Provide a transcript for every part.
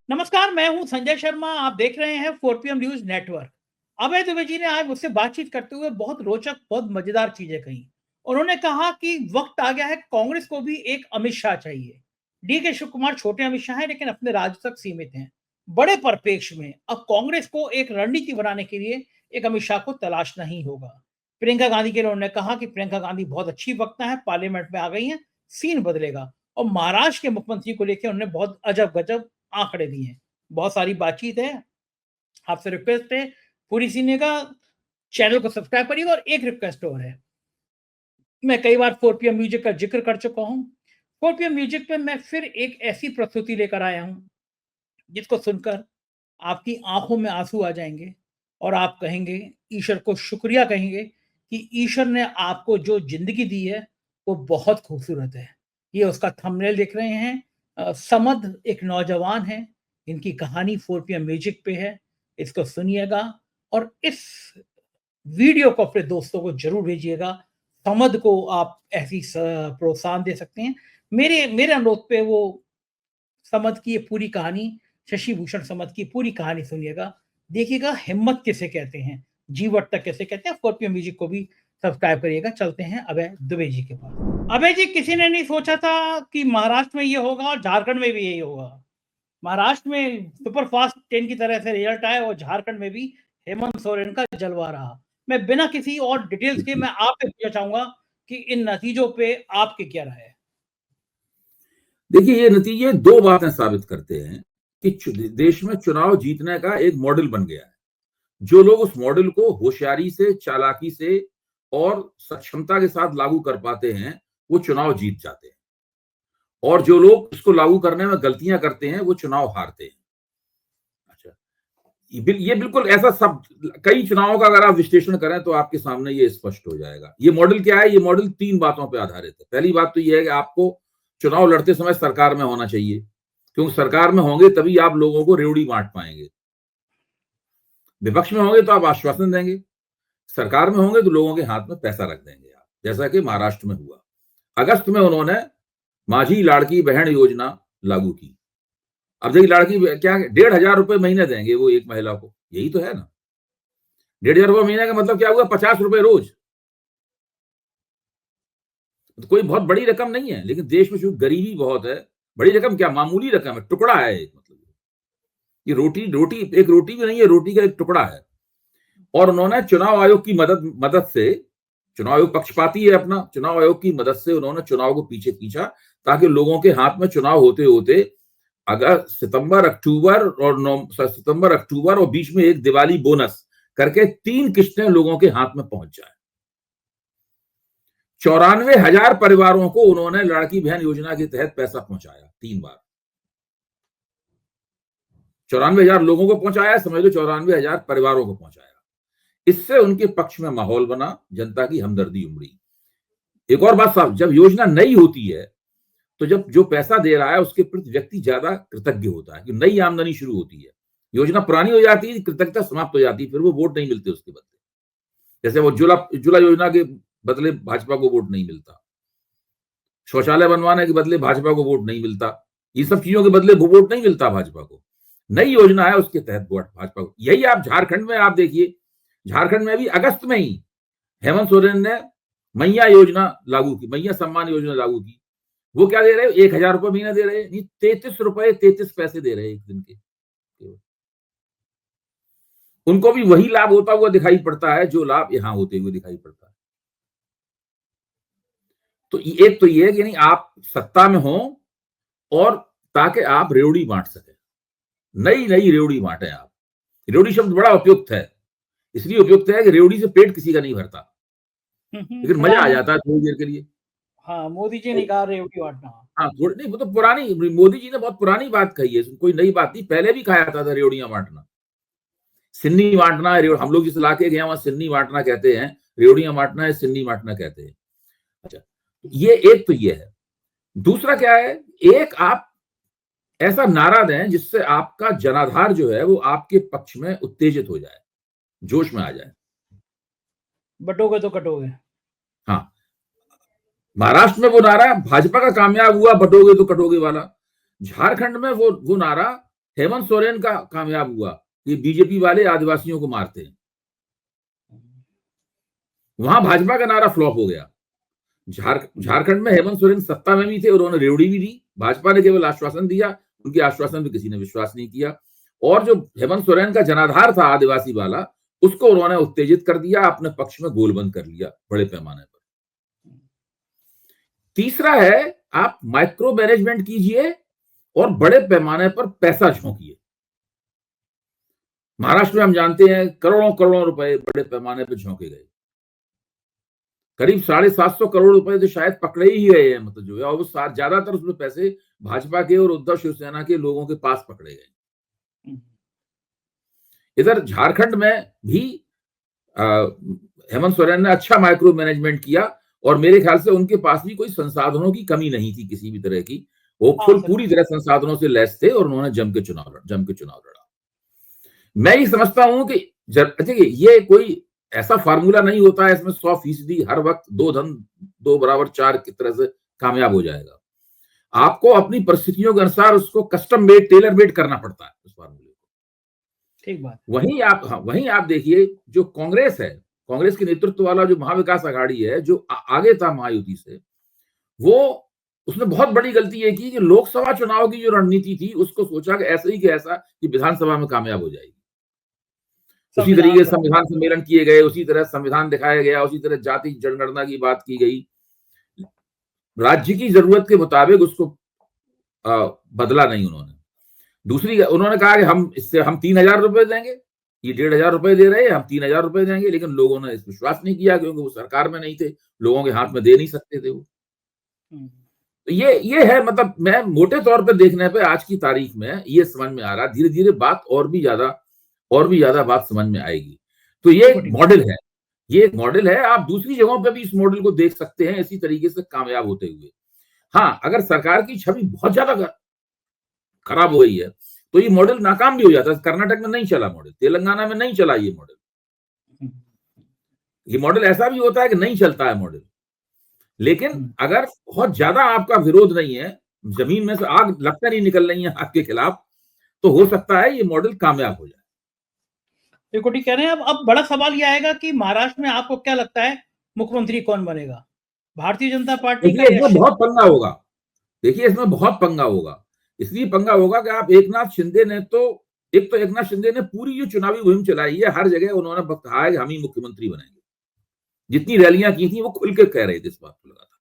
नमस्कार, मैं हूं संजय शर्मा। आप देख रहे हैं 4 PM न्यूज नेटवर्क। अभय द्विवेदी जी ने आज मुझसे बातचीत करते हुए बहुत रोचक, बहुत मजेदार चीजें कही। उन्होंने कहा कि वक्त आ गया है, कांग्रेस को भी एक अमित शाह चाहिए। डी के शिव कुमार छोटे अमित शाह हैं, लेकिन अपने राज्य तक सीमित हैं। बड़े परिप्रेक्ष्य में अब कांग्रेस को एक रणनीति बनाने के लिए एक अमित शाह को तलाशना ही होगा। प्रियंका गांधी के लिए उन्होंने कहा कि प्रियंका गांधी बहुत अच्छी वक्ता है, पार्लियामेंट में आ गई हैं, सीन बदलेगा। और महाराष्ट्र के मुख्यमंत्री को लेकर उन्होंने बहुत अजब गजब आंकड़े दिए हैं। बहुत सारी बातचीत है। आपसे रिक्वेस्ट है, पूरी सीने का चैनल को सब्सक्राइब करिएगा। और एक रिक्वेस्ट और है, मैं कई बार 4 PM म्यूजिक का जिक्र कर चुका हूं। 4 PM म्यूजिक पे मैं फिर एक ऐसी प्रस्तुति लेकर आया हूं जिसको सुनकर आपकी आंखों में आंसू आ जाएंगे और आप कहेंगे, ईश्वर को शुक्रिया कहेंगे कि ईश्वर ने आपको जो जिंदगी दी है वो बहुत खूबसूरत है। ये उसका थंबनेल देख रहे हैं। समद एक नौजवान है, इनकी कहानी 4 PM म्यूजिक पे है। इसको सुनिएगा और इस वीडियो को अपने दोस्तों को जरूर भेजिएगा। समद को आप ऐसी प्रोत्साहन दे सकते हैं। मेरे मेरे अनुरोध पे वो समद की ये पूरी कहानी, शशि भूषण समद की पूरी कहानी सुनिएगा। देखिएगा हिम्मत किसे कहते हैं, जीवट तक कैसे कहते हैं। 4 PM म्यूजिक को भी सब्सक्राइब करिएगा। चलते हैं अभय दुबे जी के पास। अभय जी, किसी ने नहीं सोचा था कि महाराष्ट्र में ये होगा और झारखंड में भी यही होगा। महाराष्ट्र में सुपर फास्ट ट्रेन की तरह से रिजल्ट आया और झारखंड में भी हेमंत सोरेन का जलवा रहा। मैं बिना किसी और डिटेल्स के मैं आपसे पूछना चाहूंगा कि इन नतीजों पे आपकी क्या राय है। देखिए, ये नतीजे दो बातें साबित करते हैं कि देश में चुनाव जीतने का एक मॉडल बन गया है। जो लोग उस मॉडल को होशियारी से, चालाकी से और सक्षमता के साथ लागू कर पाते हैं, वो चुनाव जीत जाते हैं। और जो लोग इसको लागू करने में गलतियां करते हैं, वो चुनाव हारते हैं। अच्छा, ये बिल्कुल ऐसा सब कई चुनावों का अगर आप विश्लेषण करें तो आपके सामने ये स्पष्ट हो जाएगा। ये मॉडल क्या है? ये मॉडल तीन बातों पर आधारित है। पहली बात तो ये है कि आपको चुनाव लड़ते समय सरकार में होना चाहिए, क्योंकि सरकार में होंगे तभी आप लोगों को रेवड़ी बांट पाएंगे। विपक्ष में होंगे तो आप आश्वासन देंगे, सरकार में होंगे तो लोगों के हाथ में पैसा रख देंगे आप, जैसा कि महाराष्ट्र में हुआ। अगस्त में उन्होंने माझी लाड़की बहन योजना लागू की। अब देखिए, लाड़की क्या 1,500 रुपए महीने देंगे वो एक महिला को, यही तो है ना। 1,500 रुपए महीने का मतलब क्या हुआ? 50 रुपए रोज। तो कोई बहुत बड़ी रकम नहीं है, लेकिन देश में चूंकि गरीबी बहुत है, बड़ी रकम क्या, मामूली रकम है, टुकड़ा है एक। मतलब ये रोटी रोटी एक रोटी भी नहीं है, रोटी का एक टुकड़ा है। और उन्होंने चुनाव आयोग की मदद से, चुनाव आयोग पक्षपाती है अपना, चुनाव आयोग की मदद से उन्होंने चुनाव को पीछे खींचा, ताकि लोगों के हाथ में चुनाव होते होते अगर सितंबर अक्टूबर और बीच में एक दिवाली बोनस करके 3 किस्तें लोगों के हाथ में पहुंच जाए। 94,000 परिवारों को उन्होंने लड़की बहन योजना के तहत पैसा पहुंचाया 3 बार। 94,000 लोगों को पहुंचाया, समझ लो 94,000 परिवारों को पहुंचाया। इससे उनके पक्ष में माहौल बना, जनता की हमदर्दी उमड़ी। एक और बात साहब, जब योजना नई होती है तो जब जो पैसा दे रहा है उसके प्रति व्यक्ति ज्यादा कृतज्ञ होता है कि नई आमदनी शुरू होती है। योजना पुरानी हो जाती है, कृतज्ञता समाप्त हो जाती है, फिर वो वोट नहीं मिलते उसके बदले। जैसे वो उज्ज्वला योजना के बदले भाजपा को वोट नहीं मिलता, शौचालय बनवाने के बदले भाजपा को वोट नहीं मिलता, ये सब चीजों के बदले वोट नहीं मिलता भाजपा को। नई योजना है उसके तहत वोट भाजपा को। यही आप झारखंड में आप देखिए, झारखंड में भी अगस्त में ही हेमंत सोरेन ने मैया योजना लागू की, मैया सम्मान योजना लागू की। वो क्या दे रहे हैं? 1,000 रुपए महीना दे रहे हैं, नहीं 33 रुपए 33 पैसे दे रहे हैं एक दिन के। उनको भी वही लाभ होता हुआ दिखाई पड़ता है जो लाभ यहां होते हुए दिखाई पड़ता है। तो एक तो ये है कि यानी आप सत्ता में हो और ताकि आप रेवड़ी बांट सके, नई नई रेवड़ी बांटे आप। रेवड़ी शब्द बड़ा उपयुक्त है, इसलिए उपयुक्त है कि रेवड़ी से पेट किसी का नहीं भरता, लेकिन मजा आ जाता है थोड़ी देर के लिए। हाँ, मोदी जी ने कहा रेवड़ी बांटना। हाँ, नहीं, वो तो पुरानी, मोदी जी ने बहुत पुरानी बात कही है, कोई नई बात नहीं, पहले भी खाया था रेवड़ियां बांटना, सिन्नी बांटना। हम लोग जिस इलाके गए वहां सिन्नी बांटना कहते हैं, रेवड़ियां बांटना है सिन्नी बांटना कहते हैं। अच्छा, ये एक तो ये है। दूसरा क्या है, एक आप ऐसा नारा दें जिससे आपका जनाधार जो है वो आपके पक्ष में उत्तेजित हो जाए, जोश में आ जाए। बटोगे तो कटोगे। हाँ, महाराष्ट्र में वो नारा भाजपा का कामयाब हुआ, बटोगे तो कटोगे वाला। झारखंड में वो नारा हेमंत सोरेन का कामयाब हुआ कि बीजेपी वाले आदिवासियों को मारते हैं, वहां भाजपा का नारा फ्लॉप हो गया। झारखंड में हेमंत सोरेन सत्ता में भी थे और उन्होंने रेवड़ी भी दी, भाजपा ने केवल आश्वासन दिया, उनके आश्वासन पे किसी ने विश्वास नहीं किया। और जो हेमंत सोरेन का जनाधार था आदिवासी वाला, उसको उन्होंने उत्तेजित कर दिया, अपने पक्ष में गोलबंद कर लिया बड़े पैमाने पर। तीसरा है, आप माइक्रो मैनेजमेंट कीजिए और बड़े पैमाने पर पैसा झोंकिए। महाराष्ट्र में हम जानते हैं करोड़ों करोड़ों रुपए बड़े पैमाने पर झोंके गए, करीब 750 करोड़ रुपए तो शायद पकड़े ही गए हैं, मतलब जो है, और वो ज्यादातर उसमें पैसे भाजपा के और उद्धव शिवसेना के लोगों के पास पकड़े गए। इधर झारखंड में भी हेमंत सोरेन ने अच्छा माइक्रो मैनेजमेंट किया और मेरे ख्याल से उनके पास भी कोई संसाधनों की कमी नहीं थी किसी भी तरह की, वो पूरी तरह संसाधनों से लैस थे और उन्होंने जम के चुनाव लड़ा। मैं ये समझता हूं कि देखिए, ये कोई ऐसा फार्मूला नहीं होता है इसमें 100% हर वक्त 2 धन 2 बराबर 4 की तरह से कामयाब हो जाएगा। आपको अपनी परिस्थितियों के अनुसार उसको कस्टम मेड, टेलर मेड करना पड़ता है उस फार्मूले को। ठीक बात। वहीं आप देखिए, जो कांग्रेस है, कांग्रेस के नेतृत्व वाला जो महाविकास आघाड़ी है, जो आगे था महायुति से, वो उसने बहुत बड़ी गलती ये की कि लोकसभा चुनाव की जो रणनीति थी उसको सोचा कि ऐसा ही कि ऐसा कि विधानसभा में कामयाब हो जाएगी। उसी तरीके से संविधान सम्मेलन किए गए, उसी तरह संविधान दिखाया गया, उसी तरह जाति जनगणना की बात की गई, राज्य की जरूरत के मुताबिक उसको बदला नहीं उन्होंने। दूसरी, उन्होंने कहा कि हम 3,000 रुपए देंगे, ये 1,500 रुपए दे रहे हैं, हम 3,000 रुपए देंगे, लेकिन लोगों ने इस विश्वास नहीं किया क्योंकि वो सरकार में नहीं थे, लोगों के हाथ में दे नहीं सकते थे वो। तो ये है, मतलब मैं मोटे तौर पे देखने पे आज की तारीख में ये समझ में आ रहा, धीरे धीरे बात और भी ज्यादा बात समझ में आएगी। तो ये एक मॉडल है, आप दूसरी जगहों पे भी इस मॉडल को देख सकते हैं इसी तरीके से कामयाब होते हुए। हाँ, अगर सरकार की छवि बहुत ज्यादा खराब हो गई है तो ये मॉडल नाकाम भी हो जाता है। कर्नाटक में नहीं चला मॉडल, तेलंगाना में नहीं चला ये मॉडल ऐसा भी होता है कि नहीं चलता है मॉडल। लेकिन अगर बहुत ज्यादा आपका विरोध नहीं है, जमीन में से आग लगता नहीं निकल रही है आपके खिलाफ, तो हो सकता है ये मॉडल कामयाब हो जाए। त्रिकुटी कह रहे हैं अब बड़ा सवाल यह आएगा कि महाराष्ट्र में आपको क्या लगता है मुख्यमंत्री कौन बनेगा, भारतीय जनता पार्टी का? इसमें बहुत पंगा होगा। देखिए, इसमें बहुत पंगा होगा। इसलिए पंगा होगा कि आप एकनाथ शिंदे ने एकनाथ शिंदे ने पूरी जो चुनावी मुहिम चलाई है, हर जगह उन्होंने कहा है कि हम ही मुख्यमंत्री बनेंगे। जितनी रैलियां की थी वो खुल के कह रहे थे इस बात को। लगा था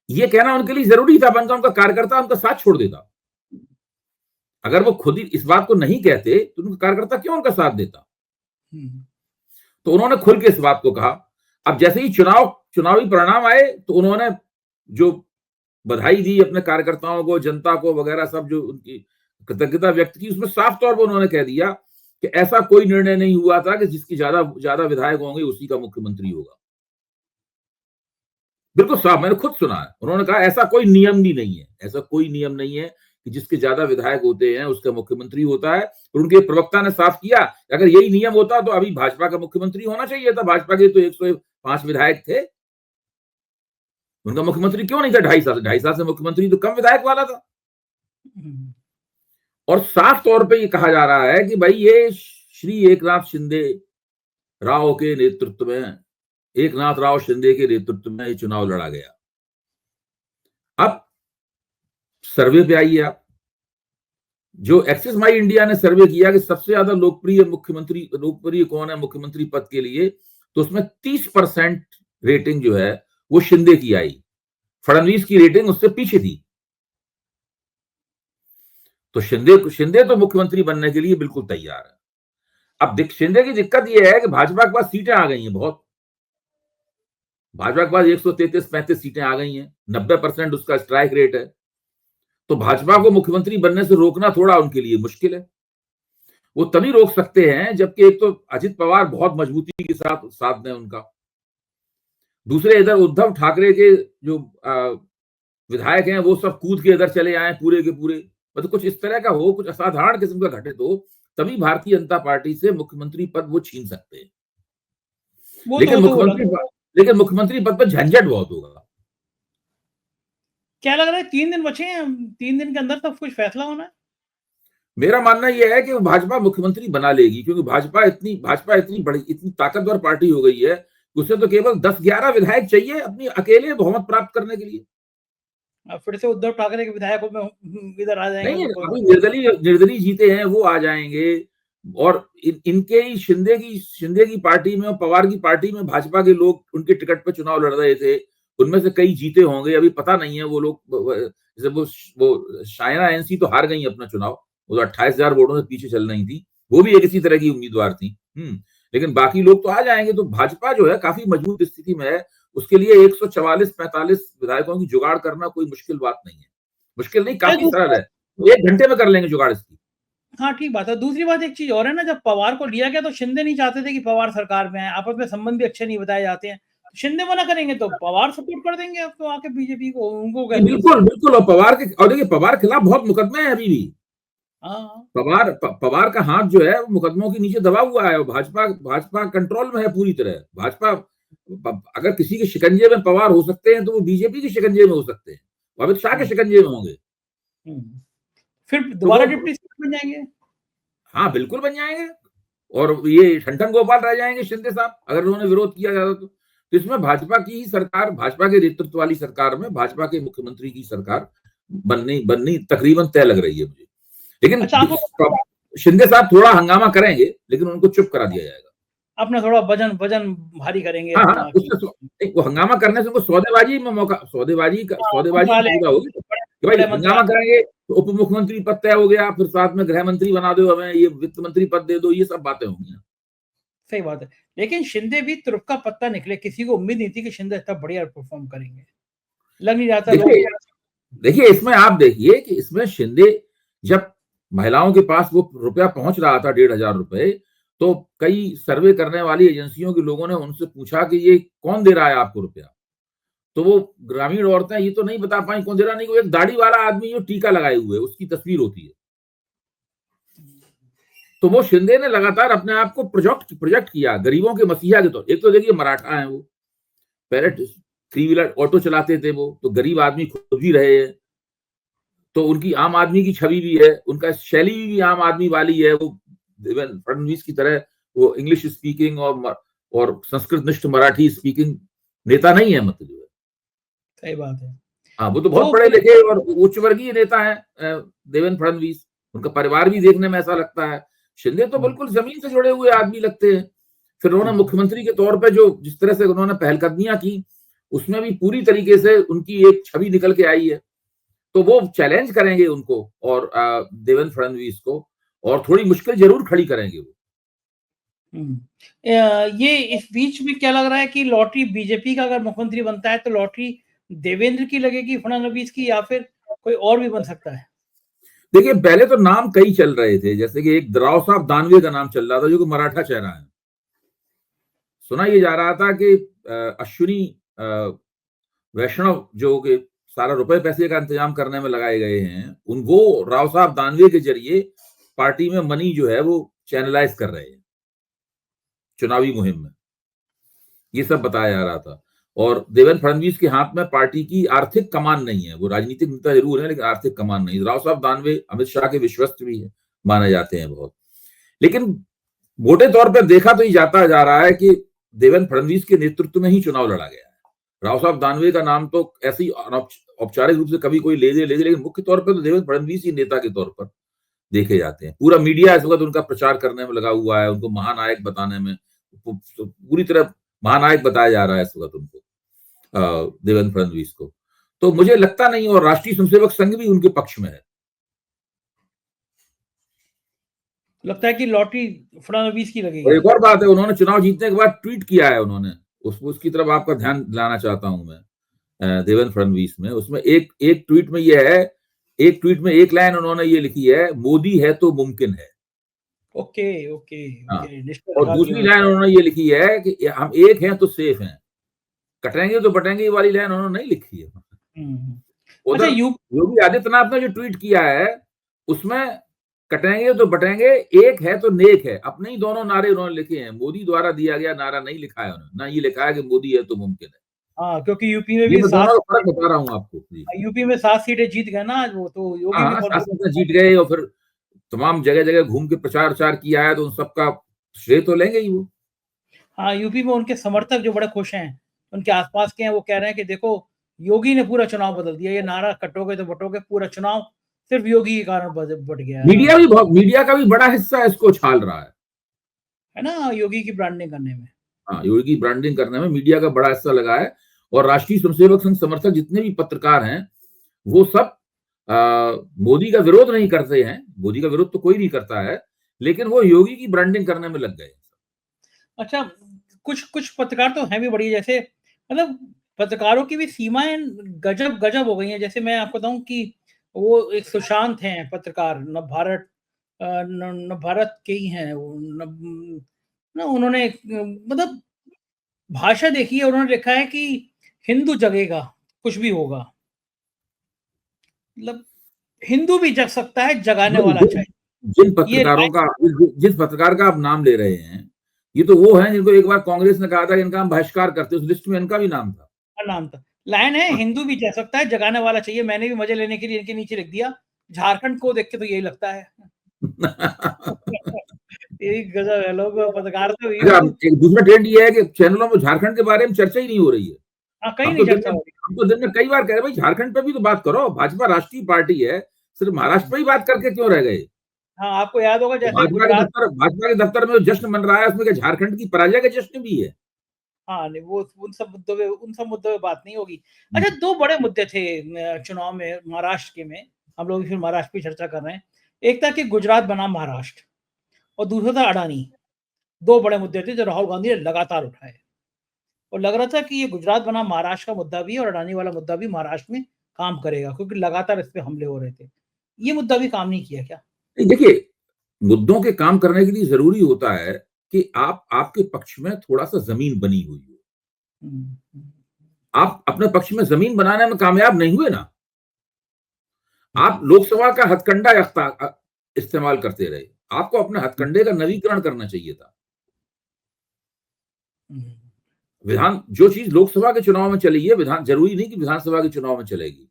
ये कहना उनके लिए जरूरी था, बनता उनका कार्यकर्ता उनका साथ छोड़ देता। अगर वो खुद ही इस बात को नहीं कहते तो उनका कार्यकर्ता क्यों उनका साथ देता? तो उन्होंने खुल के इस बात को कहा। अब जैसे ही चुनावी परिणाम आए तो उन्होंने जो बधाई दी अपने कार्यकर्ताओं को, जनता को वगैरह, सब जो उनकी कृतज्ञता व्यक्त की, उसमें साफ तौर पर उन्होंने कह दिया कि ऐसा कोई निर्णय नहीं हुआ था कि जिसकी ज्यादा विधायक होंगे उसी का मुख्यमंत्री होगा। बिल्कुल साफ, मैंने खुद सुना है। उन्होंने कहा ऐसा कोई नियम भी नहीं है, ऐसा कोई नियम नहीं है कि जिसके ज्यादा विधायक होते हैं उसका मुख्यमंत्री होता है। और उनके प्रवक्ता ने साफ किया अगर यही नियम होता तो अभी भाजपा का मुख्यमंत्री होना चाहिए था। भाजपा के तो 105 विधायक थे, उनका मुख्यमंत्री क्यों नहीं था? 2.5 साल से मुख्यमंत्री तो कम विधायक वाला था। और साफ तौर पे ये कहा जा रहा है कि भाई ये श्री एकनाथ राव शिंदे के नेतृत्व में ये चुनाव लड़ा गया। अब सर्वे पे आइए आप, जो एक्सिस माई इंडिया ने सर्वे किया कि सबसे ज्यादा लोकप्रिय कौन है मुख्यमंत्री पद के लिए, तो उसमें 30% रेटिंग जो है वो शिंदे की आई। फडणवीस की रेटिंग उससे पीछे थी। तो शिंदे तो मुख्यमंत्री बनने के लिए बिल्कुल तैयार है। अब शिंदे की दिक्कत यह है कि भाजपा के पास सीटें आ गई हैं बहुत। भाजपा के पास 133-35 सीटें आ गई हैं, 90% उसका स्ट्राइक रेट है। तो भाजपा को मुख्यमंत्री बनने से रोकना थोड़ा उनके लिए मुश्किल है। वो तभी रोक सकते हैं जबकि एक तो अजित पवार बहुत मजबूती के साथ दें उनका, दूसरे इधर उद्धव ठाकरे के जो विधायक हैं वो सब कूद के इधर चले आए पूरे के पूरे, मतलब कुछ इस तरह का हो, कुछ असाधारण किस्म का घटित हो, तभी भारतीय जनता पार्टी से मुख्यमंत्री पद वो छीन सकते हैं। लेकिन मुख्यमंत्री पद पर झंझट बहुत होगा। क्या लग रहा है 3 दिन बचे हैं, 3 दिन के अंदर सब कुछ फैसला होना है? मेरा मानना यह है कि वो भाजपा मुख्यमंत्री बना लेगी, क्योंकि भाजपा इतनी बड़ी, इतनी ताकतवर पार्टी हो गई है, उसे तो केवल 10-11 विधायक चाहिए अपनी अकेले बहुमत प्राप्त करने के लिए। फिर से उद्धव ठाकरे के विधायकों में इधर आ जाएंगे नहीं, तो अभी निर्दलीय जीते हैं, वो आ जाएंगे। और इनके ही शिंदे की पार्टी में और पवार की पार्टी में भाजपा के लोग उनके टिकट पर चुनाव लड़ रहे थे, उनमें से कई जीते होंगे, अभी पता नहीं है। वो लोग, जैसे वो शायना एनसी तो हार गई अपना चुनाव, वो 28,000 वोटों से पीछे चल रही थी, वो भी एक इसी तरह की उम्मीदवार थी। लेकिन बाकी लोग तो आ जाएंगे। तो भाजपा जो है काफी मजबूत स्थिति में है, उसके लिए 144-45 विधायकों की जुगाड़ करना कोई मुश्किल बात नहीं है। मुश्किल नहीं, काफी सरल है, 1 घंटे में कर लेंगे जुगाड़ इसकी। हाँ, ठीक बात है। दूसरी बात एक चीज और है ना, जब पवार को लिया गया तो शिंदे नहीं चाहते थे कि पवार सरकार में आए, आपस में संबंध भी अच्छे नहीं बताए जाते हैं। शिंदे मना करेंगे तो पवार सपोर्ट कर देंगे अब तो आके बीजेपी को, उनको क्या। बिल्कुल। और देखिए, पवार के खिलाफ बहुत मुकदमे हैं अभी भी। पवार का हाथ जो है वो मुकदमों के नीचे दबा हुआ है। भाजपा कंट्रोल में है पूरी तरह। भाजपा, अगर किसी के शिकंजे में पवार हो सकते हैं तो वो बीजेपी के शिकंजे में हो सकते हैं, अमित शाह के शिकंजे में होंगे। फिर दोबारा डिप्टी सीएम बन जाएंगे। हाँ, बिल्कुल बन जाएंगे। और ये ठंठन गोपाल रह जाएंगे शिंदे साहब, अगर उन्होंने विरोध किया जाता तो। इसमें भाजपा की ही सरकार, भाजपा के नेतृत्व वाली सरकार में भाजपा के मुख्यमंत्री की सरकार बननी तकरीबन तय लग रही है मुझे। लेकिन शिंदे साहब थोड़ा हंगामा करेंगे, लेकिन उनको चुप करा दिया जाएगा। अपना थोड़ा वजन भारी करेंगे। हाँ, वो हंगामा करने से उनको सौदेबाजी में मौका, सौदेबाजी की सुविधा होगी कि भाई हंगामा करेंगे तो उप मुख्यमंत्री पद तय हो गया, फिर साथ में गृह मंत्री बना दो, हमें ये वित्त मंत्री पद दे दो, ये सब बातें होंगी। सही बात है। लेकिन शिंदे भी तुरुप का पत्ता निकले, किसी को उम्मीद नहीं थी कि शिंदे इतना बढ़िया परफॉर्म करेंगे, लग नहीं जाता। देखिए इसमें आप देखिए कि इसमें शिंदे, जब महिलाओं के पास वो रुपया पहुंच रहा था 1,500 रुपए, तो कई सर्वे करने वाली एजेंसियों के लोगों ने उनसे पूछा कि ये कौन दे रहा है आपको रुपया, तो वो ग्रामीण औरतें ये तो नहीं बता पाई कौन दे रहा। नहीं, वो एक दाढ़ी वाला आदमी जो टीका लगाए हुए उसकी तस्वीर होती है। तो वो शिंदे ने लगातार अपने आप को प्रोजेक्ट किया गरीबों के मसीहा के तौर। एक तो देखिए मराठा है, वो पहले 3 व्हीलर ऑटो चलाते थे, वो तो गरीब आदमी खुद भी रहे हैं, तो उनकी आम आदमी की छवि भी है, उनका शैली भी आम आदमी वाली है। वो देवेंद्र फडणवीस की तरह वो इंग्लिश स्पीकिंग और संस्कृत निष्ठ मराठी स्पीकिंग नेता नहीं है, मतलब जो है। सही बात है। हाँ, वो तो बहुत पढ़े लिखे और उच्च वर्गीय नेता है देवेंद्र फडणवीस। उनका परिवार भी देखने में ऐसा लगता है। शिंदे तो बिल्कुल जमीन से जुड़े हुए आदमी लगते हैं। फिर उन्होंने मुख्यमंत्री के तौर पे जो जिस तरह से उन्होंने पहलकदमियां की, उसमें भी पूरी तरीके से उनकी एक छवि निकल के आई है। तो वो चैलेंज करेंगे उनको और देवेंद्र फडणवीस को, और थोड़ी मुश्किल जरूर खड़ी करेंगे वो। ये इस बीच में क्या लग रहा है कि लॉटरी बीजेपी का अगर मुख्यमंत्री बनता है तो लॉटरी देवेंद्र की लगेगी, फडणवीस की, या फिर कोई और भी बन सकता है? देखिए, पहले तो नाम कई चल रहे थे, जैसे कि एक राव साहब दानवे का नाम चल रहा था जो कि मराठा चेहरा है। सुना ये जा रहा था कि अश्विनी वैष्णव जो कि सारा रुपए पैसे का इंतजाम करने में लगाए गए हैं, उनको राव साहब दानवे के जरिए पार्टी में मनी जो है वो चैनलाइज कर रहे हैं चुनावी मुहिम में, ये सब बताया जा रहा था। और देवेंद्र फडणवीस के हाथ में पार्टी की आर्थिक कमान नहीं है, वो राजनीतिक नेता जरूर है लेकिन आर्थिक कमान नहीं। राव साहब दानवे अमित शाह के विश्वस्त भी है, माने जाते हैं बहुत। लेकिन मोटे तौर पर देखा तो ये जाता जा रहा है कि देवेंद्र फडणवीस के नेतृत्व में ही चुनाव लड़ा गया है। राव साहब दानवे का नाम तो ऐसे ही औपचारिक रूप से कभी कोई ले दे, लेकिन मुख्य तौर पर तो देवेंद्र फडणवीस ही नेता के तौर पर देखे जाते हैं। पूरा मीडिया इस वक्त उनका प्रचार करने में लगा हुआ है, उनको महानायक बताने में, पूरी तरह महानायक बताया जा रहा है इस वक्त उनको, देवेंद्र फडणवीस को। तो मुझे लगता नहीं, और राष्ट्रीय स्वयंसेवक संघ भी उनके पक्ष में है। लगता है कि लॉटरी फडणवीस की लगेगी। और एक और बात है, उन्होंने चुनाव जीतने के बाद ट्वीट किया है, उन्होंने उसकी तरफ आपका ध्यान दिलाना चाहता हूं मैं, देवेंद्र फडणवीस में। उसमें एक ट्वीट में ये है, एक ट्वीट में एक लाइन उन्होंने ये लिखी है, मोदी है तो मुमकिन है। ओके। और दूसरी लाइन उन्होंने ये लिखी है कि हम एक हैं तो सेफ हैं, कटेंगे तो बटेंगे, ये वाली लाइन उन्होंने नहीं लिखी है। उधर योगी आदित्यनाथ ने जो ट्वीट किया है उसमें कटेंगे तो बटेंगे, एक है तो नेक है, अपने ही दोनों नारे उन्होंने लिखे हैं। मोदी द्वारा दिया गया नारा नहीं लिखा है उन्होंने, ना ये लिखा है कि मोदी है तो मुमकिन है। हाँ, क्योंकि यूपी में भी फर्क बता रहा हूँ आपको। यूपी में 7 सीटें जीत गए ना, वो तो योगी भी जीत गए और फिर तमाम जगह जगह घूम के प्रचार प्रचार किया है, तो उन सबका श्रेय तो लेंगे ही वो। हाँ, यूपी में उनके समर्थक जो बड़े खुश हैं, उनके आसपास के हैं, वो कह रहे हैं कि देखो योगी ने पूरा चुनाव बदल दिया, ये नारा कटोगे तो बटोगे, पूरा चुनाव सिर्फ योगी के कारण बट गया है। मीडिया का भी बड़ा हिस्सा इसको छाल रहा है ना, योगी की ब्रांडिंग करने में। हाँ, योगी की ब्रांडिंग करने में मीडिया का बड़ा हिस्सा लगा है। और राष्ट्रीय स्वयंसेवक संघ समर्थक जितने भी पत्रकार हैं, वो सब मोदी का विरोध नहीं करते हैं, मोदी का विरोध तो कोई नहीं करता है, लेकिन वो योगी की ब्रांडिंग करने में लग गए। अच्छा, कुछ कुछ पत्रकार तो हैं भी बड़ी, जैसे मतलब पत्रकारों की भी सीमाएं गजब गजब हो गई हैं। जैसे मैं आपको बताऊं कि वो एक सुशांत हैं पत्रकार, नव भारत के ही हैं वो, ना उन्होंने मतलब भाषा देखी है, उन्होंने लिखा है कि हिंदू जगेगा, कुछ भी होगा। मतलब हिंदू भी जग सकता है, जगाने वाला चाहिए। जिस पत्रकार का आप नाम ले रहे हैं, ये तो वो हैं जिनको एक बार कांग्रेस ने कहा था कि इनका हम बहिष्कार करते, उस लिस्ट में इनका भी नाम था। लाइन है, हिंदू भी जग सकता है, जगाने वाला चाहिए। मैंने भी मजे लेने के लिए इनके नीचे लिख दिया। झारखंड को देख के तो यही लगता है। यही गजब है, लोग पत्रकार तो एक दूसरा ट्रेंड ये है कि चैनलों में झारखंड के बारे में चर्चा ही नहीं हो रही है। कहीं नहीं चर्चा हो रही। हम तो दिन में कई बार कह रहे भाई झारखंड पे भी तो बात करो, भाजपा राष्ट्रीय पार्टी है, सिर्फ महाराष्ट्र पे ही बात करके क्यों रह गए? हाँ, आपको याद होगा जैसे भाजपा के दफ्तर में जश्न मन रहा है, उसमें क्या झारखंड की पराजय का जश्न भी है? हाँ, नहीं, वो उन सब मुद्दों पे बात नहीं होगी। अच्छा, 2 बड़े मुद्दे थे चुनाव में महाराष्ट्र के में, हम लोग फिर महाराष्ट्र की चर्चा कर रहे हैं। एक था कि गुजरात बनाम महाराष्ट्र और दूसरा था अडानी। 2 बड़े मुद्दे थे जो राहुल गांधी ने लगातार उठाए और लग रहा था कि ये गुजरात बनाम महाराष्ट्र का मुद्दा भी और अडानी वाला मुद्दा भी महाराष्ट्र में काम करेगा, क्योंकि लगातार इस पे हमले हो रहे थे। ये मुद्दा भी काम नहीं किया क्या? देखिए, मुद्दों के काम करने के लिए जरूरी होता है कि आपके पक्ष में थोड़ा-सा जमीन बनी हुई हो। आप अपने पक्ष में जमीन बनाने में कामयाब नहीं हुए ना, आप लोकसभा का हथकंडा इस्तेमाल करते रहे। आपको अपने हथकंडे का नवीकरण करना चाहिए था। जो चीज लोकसभा के चुनाव में चली है, जरूरी नहीं कि विधानसभा के चुनाव में चलेगी।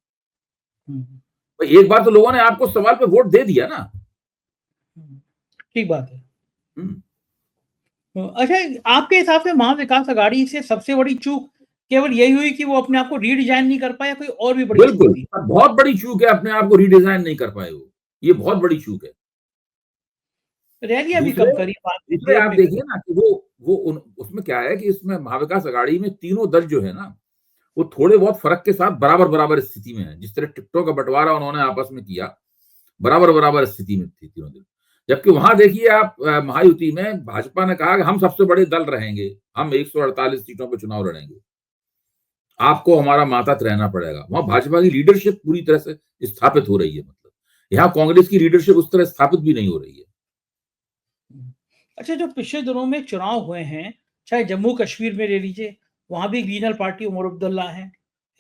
एक बार तो लोगों ने आपको सवाल पे वोट दे दिया ना। ठीक बात है। अच्छा, आपके हिसाब से महाविकास अघाड़ी से सबसे बड़ी चूक केवल यही हुई कि वो अपने आप को रीडिजाइन नहीं कर पाया, कोई और भी बड़ी चूक हुई? बहुत बड़ी चूक है, अपने आप को रीडिजाइन नहीं कर पाए वो, ये बहुत बड़ी चूक है। रैलियां भी कम करी। दूसरे आप देखिए ना कि उसमें क्या है कि इसमें महाविकास अघाड़ी में तीनों दल जो है ना, वो थोड़े बहुत फर्क के साथ बराबर स्थिति में है। जिस तरह टिकटों का बंटवारा उन्होंने आपस में किया, बराबर स्थिति में थी तीनों दल। जबकि वहां देखिए आप, महायुति में भाजपा ने कहा कि हम सबसे बड़े दल रहेंगे, हम 148 सीटों पर चुनाव लड़ेंगे, आपको हमारा मातहत रहना पड़ेगा। वहां भाजपा की लीडरशिप पूरी तरह से स्थापित हो रही है। मतलब यहाँ कांग्रेस की लीडरशिप उस तरह स्थापित भी नहीं हो रही है। अच्छा, जो पिछले दिनों में चुनाव हुए हैं, चाहे जम्मू कश्मीर में ले लीजिए, वहां भी रीजनल पार्टी उमर अब्दुल्ला है,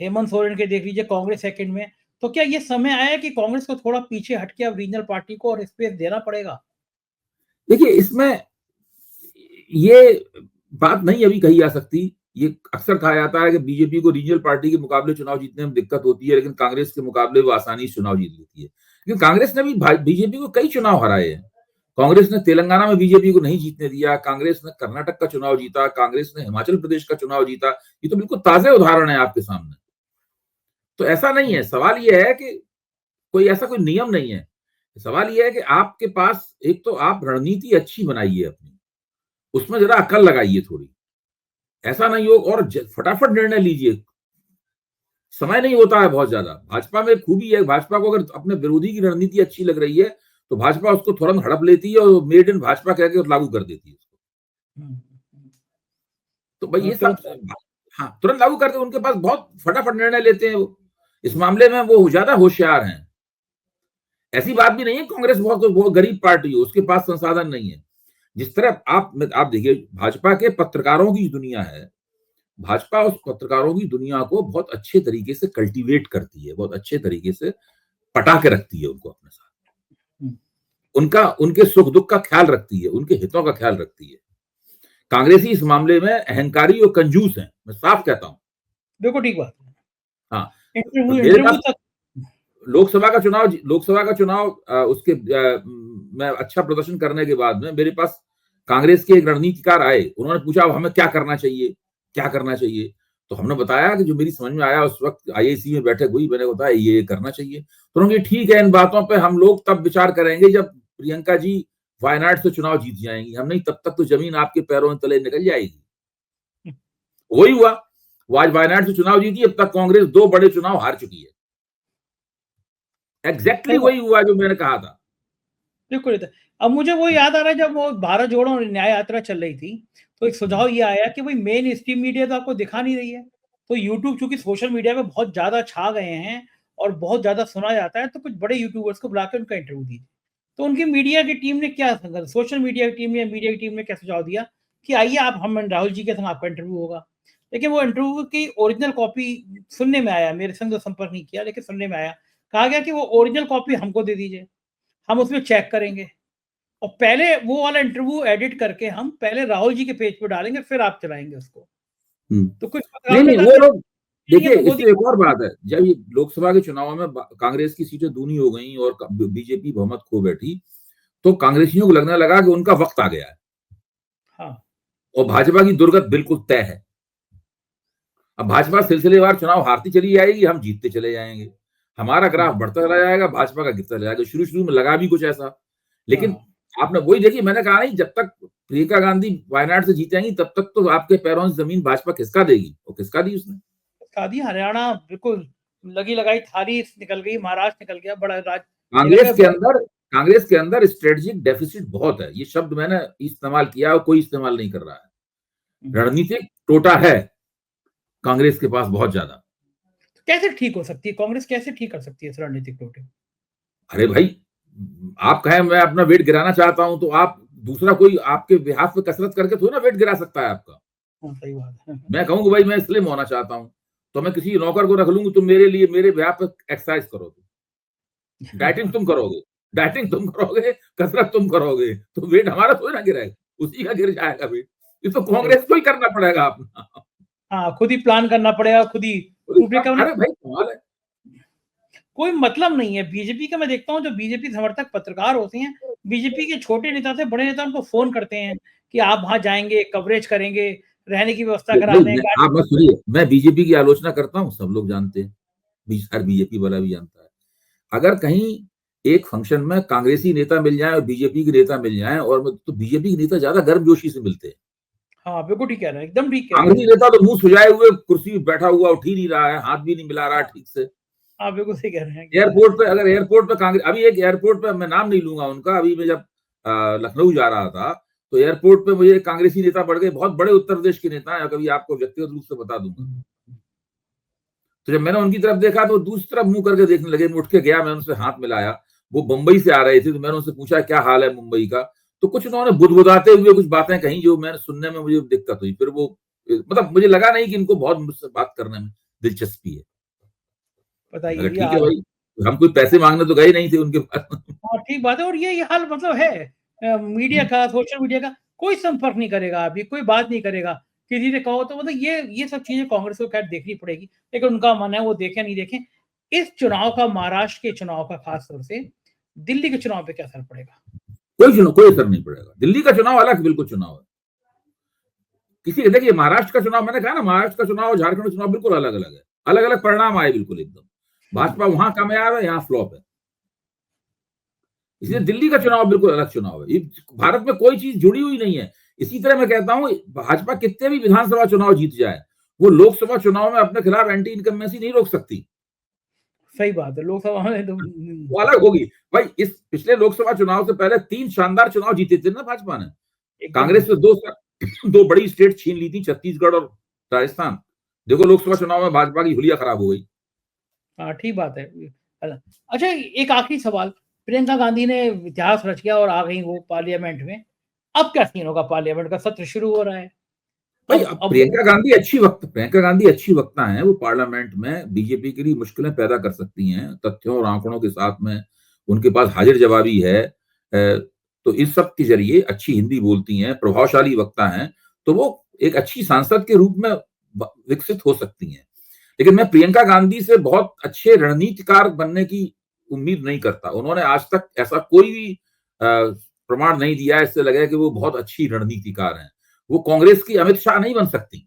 हेमंत सोरेन के देख लीजिए कांग्रेस सेकंड में, तो क्या ये समय आया कि कांग्रेस को थोड़ा पीछे हटके अब रीजनल पार्टी को और स्पेस देना पड़ेगा? देखिए, इसमें ये बात नहीं अभी कही जा सकती। ये अक्सर कहा जाता है कि बीजेपी को रीजनल पार्टी के मुकाबले चुनाव जीतने में दिक्कत होती है, लेकिन कांग्रेस के मुकाबले वो आसानी से चुनाव जीत लेती है। लेकिन कांग्रेस ने भी बीजेपी को कई चुनाव हराए हैं। कांग्रेस ने तेलंगाना में बीजेपी को नहीं जीतने दिया, कांग्रेस ने कर्नाटक का चुनाव जीता, कांग्रेस ने हिमाचल प्रदेश का चुनाव जीता। ये तो बिल्कुल ताजे उदाहरण है आपके सामने। तो ऐसा नहीं है, सवाल यह है कि कोई नियम नहीं है। सवाल यह है कि आपके पास एक तो आप रणनीति अच्छी बनाइए अपनी, उसमें जरा अकल लगाइए थोड़ी, ऐसा नहीं हो और फटाफट निर्णय लीजिए। समय नहीं होता है बहुत ज्यादा। भाजपा में खूबी है, भाजपा को अगर अपने विरोधी की रणनीति अच्छी लग रही है तो भाजपा उसको तुरंत हड़प लेती है और मेड इन भाजपा कह के लागू कर देती है उसको। तो भाई ये सब हाँ तुरंत लागू करते, उनके पास बहुत फटाफट निर्णय लेते हैं वो। इस मामले में वो ज्यादा होशियार हैं। ऐसी बात भी नहीं है कांग्रेस बहुत गरीब पार्टी हो, उसके पास संसाधन नहीं है। जिस तरह आप देखिए, भाजपा के पत्रकारों की दुनिया है, भाजपा उस पत्रकारों की दुनिया को बहुत अच्छे तरीके से कल्टीवेट करती है, बहुत अच्छे तरीके से पटा के रखती है उनको अपने साथ, उनके सुख दुख का ख्याल रखती है, उनके हितों का ख्याल रखती है। कांग्रेसी इस मामले में अहंकारी और कंजूस हैं, मैं साफ कहता हूं। बिल्कुल ठीक बात है। हाँ, इंटरव्यू तक लोकसभा का चुनाव उसके मैं अच्छा प्रदर्शन करने के बाद में मेरे पास कांग्रेस के एक रणनीतिकार आए, उन्होंने पूछा अब हमें क्या करना चाहिए, क्या करना चाहिए। तो हमने बताया कि जो मेरी समझ में आया उस वक्त आईएसी में बैठक हुई, मैंने बताया ये करना चाहिए। तो उन्होंने ठीक है, इन बातों पे हम लोग तब विचार करेंगे जब प्रियंका जी वायनाड से चुनाव जीत जाएंगी। हम नहीं, तब तक तो जमीन आपके पैरों के तले निकल जाएगी। वही हुआ, वो आज वायनाड से चुनाव जीती, अब तक कांग्रेस 2 बड़े चुनाव हार चुकी है। एग्जैक्टली वही हुआ जो मैंने कहा था। बिल्कुल। अब मुझे वो याद आ रहा है, जब वो भारत जोड़ो न्याय यात्रा चल रही थी, तो एक सुझाव ये आया कि भाई मेन स्ट्रीम मीडिया तो आपको दिखा नहीं रही है, तो यूट्यूब चूंकि सोशल मीडिया पे बहुत ज्यादा छा गए हैं और बहुत ज्यादा सुना जाता है, तो कुछ बड़े यूट्यूबर्स को बुलाकर उनका इंटरव्यू दीजिए। तो उनकी मीडिया की टीम ने क्या, सोशल मीडिया की टीम या मीडिया की टीम ने क्या सुझाव दिया कि आइए आप, हम राहुल जी के संग आपका इंटरव्यू होगा। लेकिन वो इंटरव्यू की ओरिजिनल कॉपी सुनने में आया, मेरे संग तो संपर्क नहीं किया, लेकिन सुनने में आया, कहा गया कि वो ओरिजिनल कॉपी हमको दे दीजिए, हम उसमें चेक करेंगे और पहले वो वाला इंटरव्यू एडिट करके हम पहले राहुल जी के पेज पे डालेंगे, फिर आप चलाएंगे उसको। तो कुछ नहीं नहीं, वो लोग देखिए, तो इससे एक और बात है, जब ये लोकसभा के चुनाव में कांग्रेस की सीटें दूनी हो गई और बीजेपी बहुमत खो बैठी, तो कांग्रेसियों को लगने लगा कि उनका वक्त आ गया है। हाँ। और भाजपा की दुर्गत बिल्कुल तय है। अब भाजपा सिलसिलेवार चुनाव हारती चली जाएगी, हम जीतते चले जाएंगे, हमारा ग्राफ बढ़ता चला जाएगा, भाजपा का गिरता चला जाएगा। शुरू शुरू में लगा भी कुछ ऐसा, लेकिन आपने वही देखी, मैंने कहा नहीं, जब तक प्रियंका गांधी वायनाड से जीतेंगी तब तक तो आपके पैरों से जमीन भाजपा खिसका देगी, और खिसका दी उसने। खिसका दी, हरियाणा बिल्कुल लगी लगाई थाली निकल गई, महाराष्ट्र निकल गया, बड़ा राज कांग्रेस के अंदर स्ट्रेटेजिक डेफिसिट बहुत है, ये शब्द मैंने इस्तेमाल किया और कोई इस्तेमाल नहीं कर रहा है। रणनीतिक टोटा है कांग्रेस के पास बहुत ज्यादा। कैसे ठीक हो सकती है कांग्रेस, कैसे ठीक कर सकती है इस रणनीतिक टोटे? अरे भाई, आप कहें मैं अपना वेट गिराना चाहता हूं, तो आप दूसरा कोई आपके बिहाफ पे कसरत करके थोड़ी ना वेट गिरा सकता है आपका। सही बात है। मैं कहूंगा भाई मैं स्लिम होना चाहता हूं, तो मैं किसी नौकर को रख लूंगा, तुम मेरे लिए मेरे बिहाफ पे एक्सरसाइज करो, डाइटिंग तुम करोगे, कसरत तुम करोगे, तो वेट हमारा थोड़ी ना गिराएगा, उसी का गिर जाएगा वेट। ये तो कांग्रेस को ही करना पड़ेगा अपना। हाँ, खुद ही प्लान करना पड़ेगा, खुद ही। अरे भाई कमाल है, कोई मतलब नहीं है। बीजेपी का मैं देखता हूँ, जो बीजेपी समर्थक पत्रकार होते हैं, बीजेपी के छोटे नेता से बड़े नेता उनको फोन करते हैं कि आप वहां जाएंगे, कवरेज करेंगे, रहने की व्यवस्था करा देंगे। आप मत सुनिए, मैं बीजेपी की आलोचना करता हूँ, सब लोग जानते हैं, हर बीजेपी वाला भी जानता है। अगर कहीं एक फंक्शन में कांग्रेसी नेता मिल जाए और बीजेपी के नेता मिल जाए, और तो बीजेपी के नेता ज्यादा गर्मजोशी से मिलते हैं। हाँ बिल्कुल ठीक कह रहे हैं, एकदम ठीक कह रहे हैं। कांग्रेसी नेता तो मुंह सुजाए हुए कुर्सी में बैठा हुआ, उठ ही नहीं रहा है, हाथ भी नहीं मिला रहा ठीक से। हाँ बिल्कुल सही कह रहे हैं। एयरपोर्ट पे कांग्रेस, अभी एक एयरपोर्ट पे, मैं नाम नहीं लूंगा उनका, अभी मैं जब लखनऊ जा रहा था तो एयरपोर्ट पे मुझे कांग्रेसी नेता पड़ गए, बहुत बड़े उत्तर प्रदेश के नेता है, कभी आपको व्यक्तिगत रूप से बता दूंगा। तो जब मैंने उनकी तरफ देखा तो दूसरी तरफ मुंह करके देखने लगे। मैं उठ के गया, मैं उनसे हाथ मिलाया, वो मुंबई से आ रहे थे, तो मैंने उनसे पूछा क्या हाल है मुंबई का, तो कुछ उन्होंने बुदबुदाते हुए कुछ बातें कही जो मैंने सुनने में मुझे दिक्कत हुई। फिर वो, मतलब मुझे लगा नहीं कि इनको बहुत मुझसे बात करने में दिलचस्पी है। बताइए, ठीक है भाई, हम कोई पैसे मांगने तो गए नहीं थे उनके पास। हाँ ठीक बात है। और ये हाल मतलब है मीडिया का, सोशल मीडिया का कोई संपर्क नहीं करेगा, अभी कोई बात नहीं करेगा। किसी ने कहो तो मतलब ये सब चीजें कांग्रेस को खैर देखनी पड़ेगी, लेकिन उनका मन है वो देखें नहीं देखें। इस चुनाव का, महाराष्ट्र के चुनाव का खास तौर से दिल्ली के चुनाव पे क्या असर पड़ेगा? कोई असर नहीं पड़ेगा। दिल्ली का चुनाव अलग बिल्कुल चुनाव है। किसी, देखिए महाराष्ट्र का चुनाव, मैंने कहा ना, महाराष्ट्र का चुनाव और झारखंड का चुनाव बिल्कुल अलग अलग है, अलग अलग परिणाम आए बिल्कुल एकदम। भाजपा वहां कामयाब है, यहाँ फ्लॉप है। इसलिए दिल्ली का चुनाव बिल्कुल अलग चुनाव है। भारत में कोई चीज जुड़ी हुई नहीं है। इसी तरह मैं कहता हूं, भाजपा कितने भी विधानसभा चुनाव जीत जाए, वो लोकसभा चुनाव में अपने खिलाफ एंटी इनकम्बेंसी नहीं रोक सकती। सही बात है, लोकसभा में तो वो अलग होगी भाई। इस पिछले लोकसभा चुनाव से पहले 3 शानदार चुनाव जीते थे ना भाजपा ने। कांग्रेस से दो बड़ी स्टेट छीन ली थी, छत्तीसगढ़ और राजस्थान। देखो लोकसभा चुनाव में भाजपा की हुलिया खराब हो गई। हाँ ठीक बात है। अच्छा, एक आखिरी सवाल। प्रियंका गांधी ने इतिहास रच किया और आ गई वो पार्लियामेंट में, अब क्या सीन होगा? पार्लियामेंट का सत्र शुरू हो रहा है भाई। प्रियंका गांधी अच्छी वक्ता हैं, वो पार्लियामेंट में बीजेपी के लिए मुश्किलें पैदा कर सकती हैं, तथ्यों और आंकड़ों के साथ में उनके पास हाजिर जवाबी है। तो इस सब के जरिए अच्छी हिंदी बोलती हैं, प्रभावशाली वक्ता हैं, तो वो एक अच्छी सांसद के रूप में विकसित हो सकती हैं। लेकिन मैं प्रियंका गांधी से बहुत अच्छे रणनीतिकार बनने की उम्मीद नहीं करता। उन्होंने आज तक ऐसा कोई भी प्रमाण नहीं दिया, इससे लगा कि वो बहुत अच्छी रणनीतिकार हैं। वो कांग्रेस की अमित शाह नहीं बन सकती।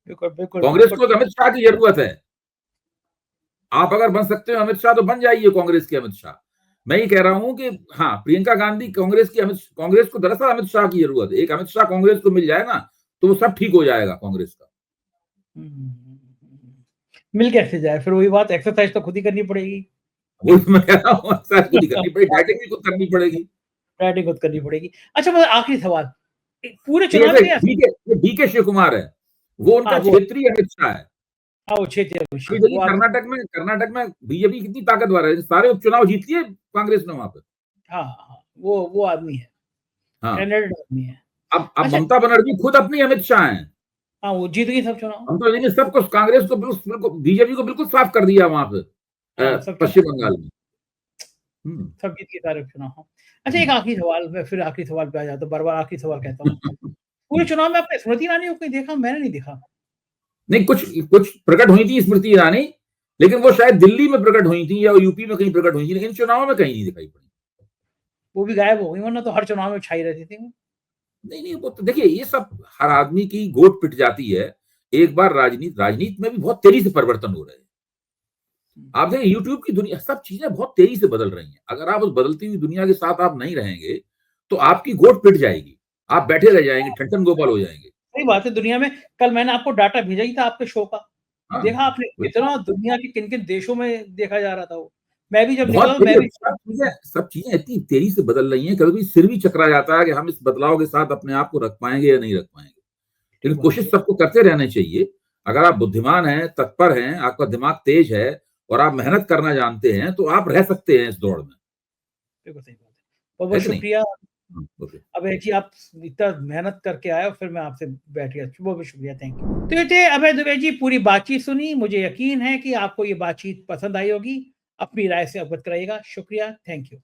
कांग्रेस को तो अमित शाह की जरूरत है। आप अगर बन सकते हो अमित शाह तो बन जाइए कांग्रेस के अमित शाह। मैं ये कह रहा हूं कि हाँ, प्रियंका गांधी कांग्रेस को दरअसल अमित शाह की जरूरत है। एक अमित शाह कांग्रेस को मिल जाए ना तो वो सब ठीक हो जाएगा कांग्रेस का। मिल कैसे जाए? फिर वही बात, एक्सरसाइज तो खुद ही करनी पड़ेगी। वो मैं कह रहा हूँ एक्सरसाइज खुद ही करनी पड़ेगी, डाइटिंग भी खुद करनी पड़ेगी। डाइटिंग खुद करनी पड़ेगी। अच्छा, मतलब आखिरी सवाल, पूरे चुनाव में डीके शिव कुमार है, वो उनका क्षेत्रीय अमित शाह है। वो क्षेत्रीय कर्नाटक में बीजेपी कितनी ताकतवर है, सारे उपचुनाव जीत लिए कांग्रेस ने वहां पे। हाँ, वो आदमी है, कैंडिडेट आदमी है। अब ममता बनर्जी खुद अपनी अमित शाह है। हाँ, वो जीत गई सब चुनाव। ममता बनर्जी ने सबको, कांग्रेस को बिल्कुल, बीजेपी को बिल्कुल साफ कर दिया वहां पे पश्चिम बंगाल में। सब जीत गए सारे चुनाव। अच्छा, एक आखिरी सवाल, मैं फिर आखिरी सवाल पे आ जाता हूँ, बार-बार आखिरी सवाल कहता हूँ। पूरे चुनाव में आपने स्मृति ईरानी को कहीं देखा? मैंने नहीं देखा। नहीं, कुछ प्रकट हुई थी स्मृति ईरानी, लेकिन वो शायद दिल्ली में प्रकट हुई थी या यूपी में कहीं प्रकट हुई थी, लेकिन चुनाव में कहीं नहीं दिखाई पड़ी। वो भी गायब हो गई, वरना तो हर चुनाव में छाई रहती थी वो। नहीं, वो तो देखिए, ये सब हर आदमी की गोट पिट जाती है एक बार। राजनीति में भी बहुत तेजी से परिवर्तन हो रहे हैं। आप देखिए, यूट्यूब की दुनिया, सब चीजें बहुत तेजी से बदल रही हैं। अगर आप उस बदलती हुई दुनिया के साथ आप नहीं रहेंगे तो आपकी गोट पिट जाएगी, आप बैठे रह जाएंगे, ठंडन गोपाल हो जाएंगे। सही बात है। दुनिया में कल मैंने आपको डाटा भेजा ही था आपके शो का। देखा आपने कितना दुनिया के किन-किन देशों में देखा जा रहा था वो। मैं भी जब निकला, मैं भी सब चीजें इतनी तेजी से बदल रही हैं, कभी सिर भी चकरा जाता है कि हम इस बदलाव के साथ अपने आप को रख पाएंगे या नहीं रख पाएंगे। लेकिन कोशिश सबको करते रहना चाहिए। अगर आप बुद्धिमान हैं, तत्पर हैं, आपका दिमाग तेज है और आप मेहनत करना जानते हैं तो आप रह सकते हैं इस दौड़ में। बिल्कुल सही बात है। बहुत शुक्रिया अभय जी, आप इतना मेहनत करके आए और फिर मैं आपसे बैठ गया। बहुत शुक्रिया, थैंक यू। तो ये थे अभय दुबे जी, पूरी बातचीत सुनी। मुझे यकीन है कि आपको ये बातचीत पसंद आई होगी। अपनी राय से अवगत कराइएगा। शुक्रिया, थैंक यू।